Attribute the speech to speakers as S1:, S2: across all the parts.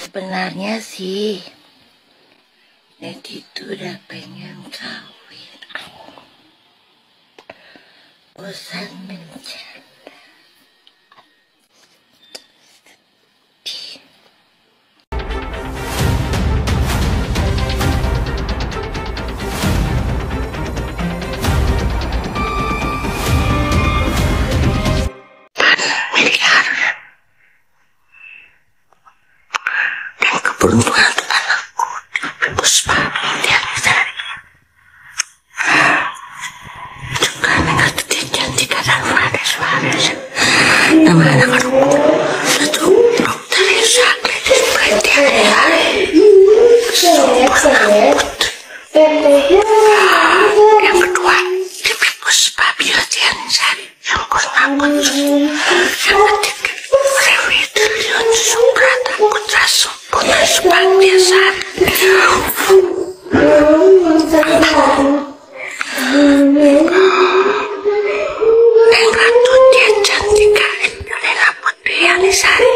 S1: Sebenarnya sih Neti itu udah pengen kawin. Bosan bercanda. Dan keberuntungan untuk anakku Puspa dia juga dengan ketik cantik dan Faris nama anak satu dokter yang sakit yang kedua Devi Puspa Biatiansari yang keempat yang ketiga Revi Triliun Subrata Putra Sumpuna Supantiasari dan Ratu dia Cantika Indolena Putri Alisari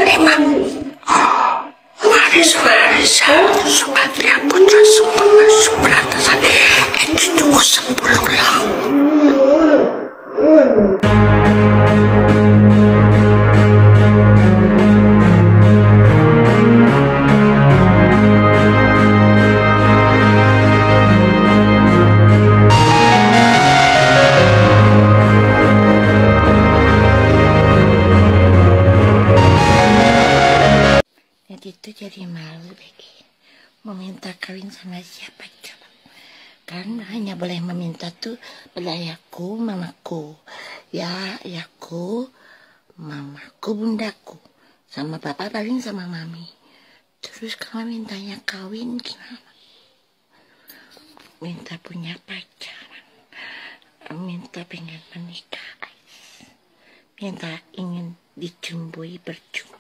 S1: lima Faris Supatria Putra Sumpuna Subrata itu cukup 10 lah. Itu jadi malu Becky meminta kawin sama siapa coba, kan hanya boleh meminta tuh pada ayahku, mamaku, ya ayahku, mamaku, bundaku, sama papa paling sama mami. Terus kalau mintanya kawin gimana? Minta punya pacar, minta pengen menikah, minta ingin dicumbui bercumbu,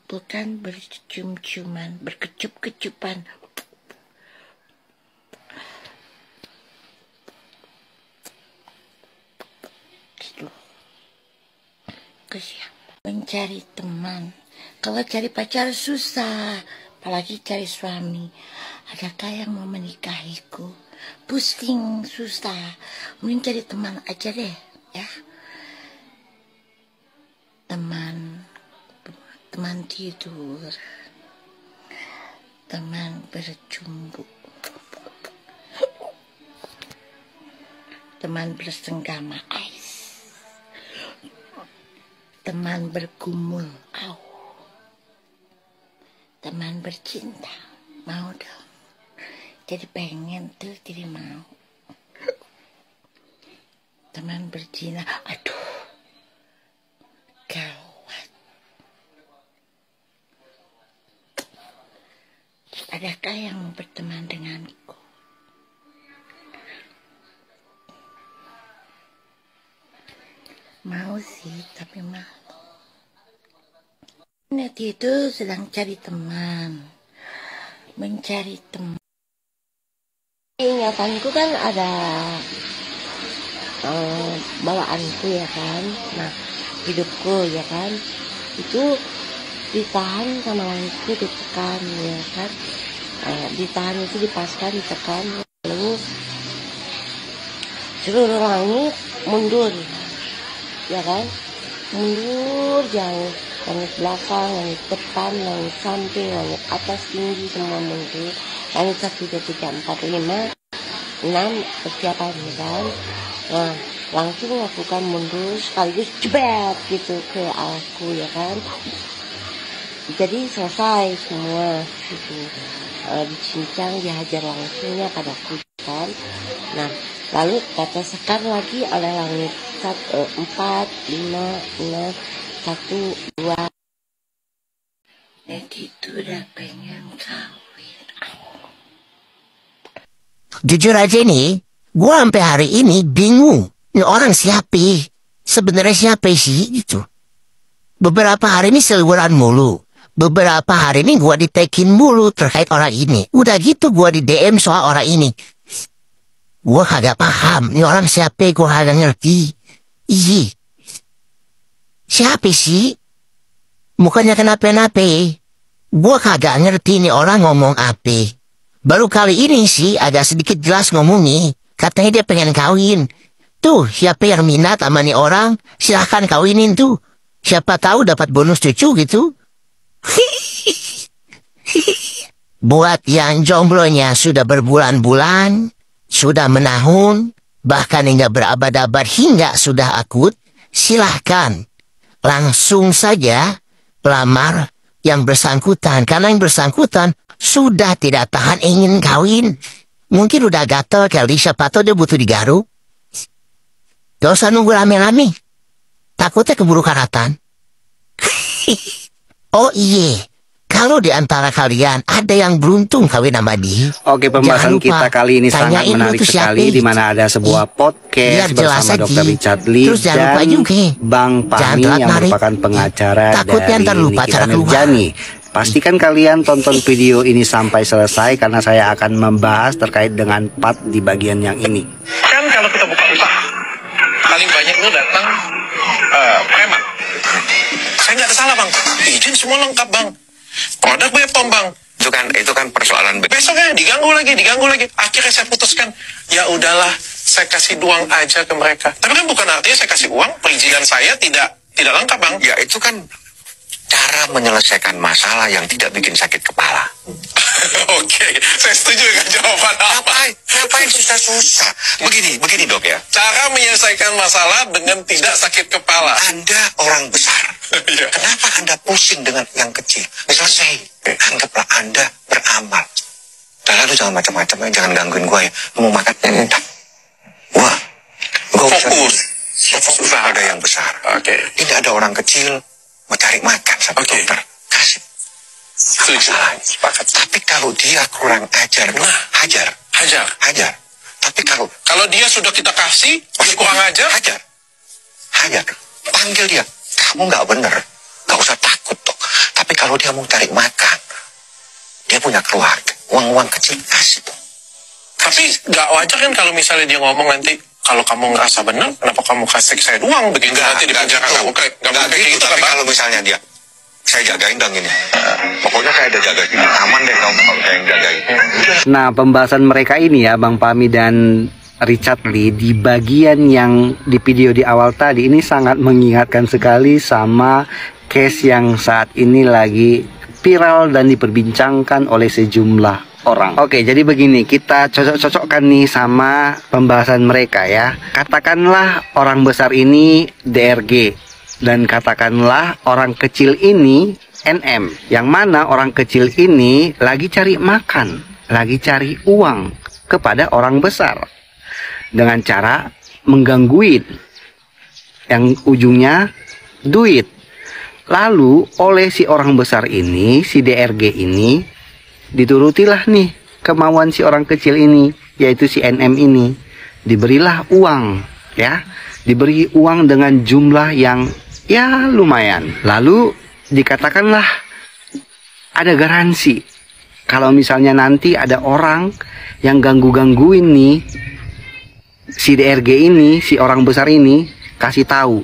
S1: bukan bercium-ciuman, berkecup-kecupan. Gitu. Kesian. Mencari teman. Kalau cari pacar susah, apalagi cari suami. Adakah yang mau menikahiku? Pusing, susah. Mending cari teman aja deh, ya. Teman tidur, teman bercumbu, teman bersenggama ais, teman bergumul, teman bercinta. Mau dong, jadi pengen tuh, jadi mau. Teman berzina, aduh, gawat. Adakah yang mau berteman denganku? Mau sih, tapi malu. Neti itu sedang cari teman, mencari teman. Ingatanku kan ada bawaanku ya kan, nah hidupku ya kan, itu ditahan sama langitku, ditekan ya kan, ditahan itu dipaskan, ditekan, lalu seluruh langit mundur ya kan, mundur jauh, langit belakang, langit depan, langit samping, langit atas, tinggi, semua mundur. Langit 1, 2, 3, 4, 5, 6 persiapan ya kan. Nah langsung lakukan mundur sekaligus jebet gitu ke aku ya kan. Jadi selesai semua gitu, dicincang, dihajar langsungnya padaku kan. Nah lalu kata sekar lagi oleh langit 4, 5, 6, 1, 2. Neti itu udah pengen kawin.
S2: Jujur aja nih, gua sampai hari ini bingung. Ini orang siapa? Sebenarnya siapa sih gitu? Beberapa hari ini seliweran mulu. Beberapa hari ini gua ditekin mulu terkait orang ini. Udah gitu gua di DM soal orang ini. Gua kagak paham. Ini orang siapa? Gua kagak ngerti. Ih. Siapa sih? Mukanya kenapa-napa. Gua kagak ngerti nih orang ngomong apa. Baru kali ini sih agak sedikit jelas ngomongnya. Katanya dia pengen kawin. Tuh, siapa yang minat sama nih orang, silahkan kawinin tuh. Siapa tahu dapat bonus cucu gitu. Buat yang jomblonya sudah berbulan-bulan, sudah menahun, bahkan hingga berabad-abad hingga sudah akut, silahkan. Langsung saja lamar yang bersangkutan. Karena yang bersangkutan sudah tidak tahan ingin kawin. Mungkin udah gatel kali, siapa tahu dia butuh digaruk. Gak usah nunggu lama-lama. Takutnya keburu karatan. Oh iya, kalau di antara kalian ada yang beruntung kawin sama dia,
S3: Oke, pembahasan kita kali ini sangat menarik sekali, di mana ada sebuah podcast bersama Dr. Richard Lee dan Bang Pami yang merupakan pengacara dari Nikita Mirjani. Pastikan kalian tonton video ini sampai selesai karena saya akan membahas terkait dengan part di bagian yang ini.
S4: Kan kalau kita buka usaha, paling banyak itu datang preman. Saya nggak ada salah bang, izin semua lengkap bang, produk BPOM bang. Itu kan persoalan. Besoknya diganggu lagi. Akhirnya saya putuskan, ya udahlah, saya kasih uang aja ke mereka. Tapi kan bukan artinya saya kasih uang, perizinan saya tidak lengkap bang.
S5: Ya itu kan cara menyelesaikan masalah yang tidak bikin sakit kepala.
S4: Oke, saya setuju dengan jawaban apa.
S5: Ngapain susah-susah? Begini dok ya.
S4: Cara menyelesaikan masalah dengan tidak sakit kepala.
S5: Anda orang besar.
S4: Iya.
S5: Kenapa Anda pusing dengan yang kecil? Selesai. Anggaplah Anda beramal. Dan lalu jangan macam-macam ya. Jangan gangguin gue ya. Lu mau makan? Entah. Gue
S4: Fokus.
S5: Usaha ada yang besar.
S4: Oke.
S5: Ini ada orang kecil mau cari makan sama dokter. Kasih.
S4: Setuju. Sepakat.
S5: Tapi kalau dia kurang ajar, hajar. Tapi
S4: Kalau dia sudah kita kasih, dia kurang ajar.
S5: Hajar. Panggil dia. Kamu nggak bener. Nggak usah takut dok. Tapi kalau dia mau cari makan, dia punya keluarga. Uang kecil kasih dok.
S4: Tapi nggak wajar kan kalau misalnya dia ngomong nanti, kalau kamu ngerasa benar, kenapa kamu kasih saya uang begitu nanti di penjara? Nggak mungkin gitu kan
S5: tapi
S4: bang?
S5: kalau misalnya dia, saya jagain dong ini. Pokoknya saya ada jaga sini. Aman deh kamu kalau saya yang jagain.
S3: Nah, pembahasan mereka ini ya, Bang Pami dan Richard Lee, di bagian yang di video di awal tadi ini sangat mengingatkan sekali sama case yang saat ini lagi viral dan diperbincangkan oleh sejumlah orang. Oke, jadi begini, kita cocok-cocokkan nih sama pembahasan mereka ya. Katakanlah orang besar ini DRG dan katakanlah orang kecil ini NM, yang mana orang kecil ini lagi cari makan, lagi cari uang kepada orang besar dengan cara menggangguin yang ujungnya duit. Lalu oleh si orang besar ini, si DRG ini, diturutilah nih kemauan si orang kecil ini, yaitu si NM ini. Diberilah uang ya, diberi uang dengan jumlah yang ya lumayan. Lalu dikatakanlah ada garansi kalau misalnya nanti ada orang yang gangguin nih si DRG ini, si orang besar ini, kasih tahu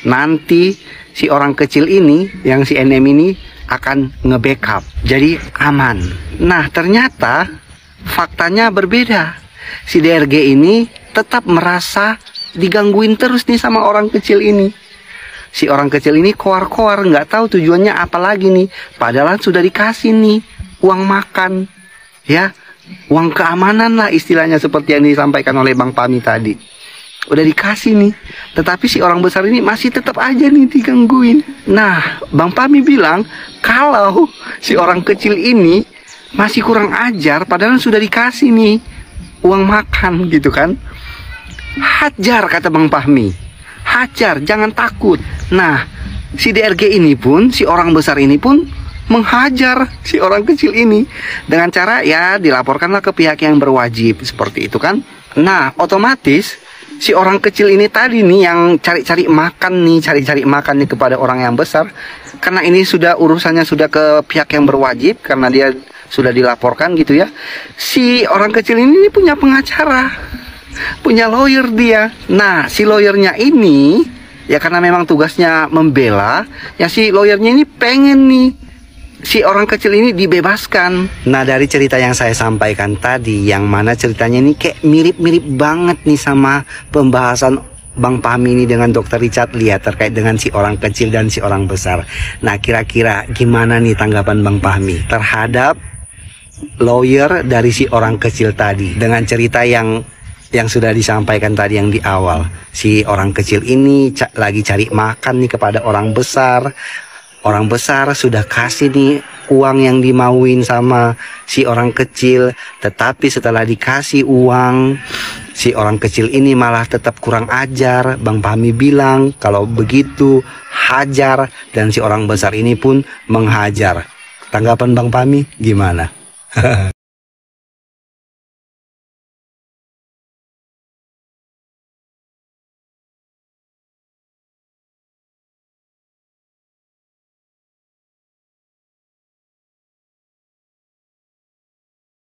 S3: nanti si orang kecil ini, yang si NM ini akan nge-backup, jadi aman. Nah, ternyata faktanya berbeda. Si DRG ini tetap merasa digangguin terus nih sama orang kecil ini. Si orang kecil ini koar-koar, nggak tahu tujuannya apa lagi nih. Padahal sudah dikasih nih uang makan, ya, uang keamanan lah istilahnya, seperti yang disampaikan oleh Bang Pami tadi. Udah dikasih nih, tetapi si orang besar ini masih tetap aja nih digangguin. Nah, Bang Pami bilang kalau si orang kecil ini masih kurang ajar, padahal sudah dikasih nih uang makan gitu kan. Hajar, kata Bang Pami, hajar, jangan takut. Nah, si DRG ini pun, si orang besar ini pun menghajar si orang kecil ini dengan cara ya dilaporkanlah ke pihak yang berwajib, seperti itu kan. Nah, otomatis si orang kecil ini tadi nih yang cari-cari makan nih kepada orang yang besar, karena ini sudah urusannya sudah ke pihak yang berwajib karena dia sudah dilaporkan gitu ya. Si orang kecil ini punya pengacara, punya lawyer dia. Nah, si lawyernya ini Ya karena memang tugasnya membela, ya si lawyernya ini pengen nih si orang kecil ini dibebaskan. Nah dari cerita yang saya sampaikan tadi, yang mana ceritanya ini kayak mirip-mirip banget nih sama pembahasan Bang Fahmi ini dengan Dr. Richard Lee terkait dengan si orang kecil dan si orang besar. Nah kira-kira gimana nih tanggapan Bang Fahmi terhadap lawyer dari si orang kecil tadi dengan cerita yang sudah disampaikan tadi yang di awal. Si orang kecil ini lagi cari makan nih kepada orang besar. Orang besar sudah kasih nih uang yang dimauin sama si orang kecil, tetapi setelah dikasih uang, si orang kecil ini malah tetap kurang ajar. Bang Fahmi bilang kalau begitu hajar, dan si orang besar ini pun menghajar. Tanggapan Bang Fahmi gimana?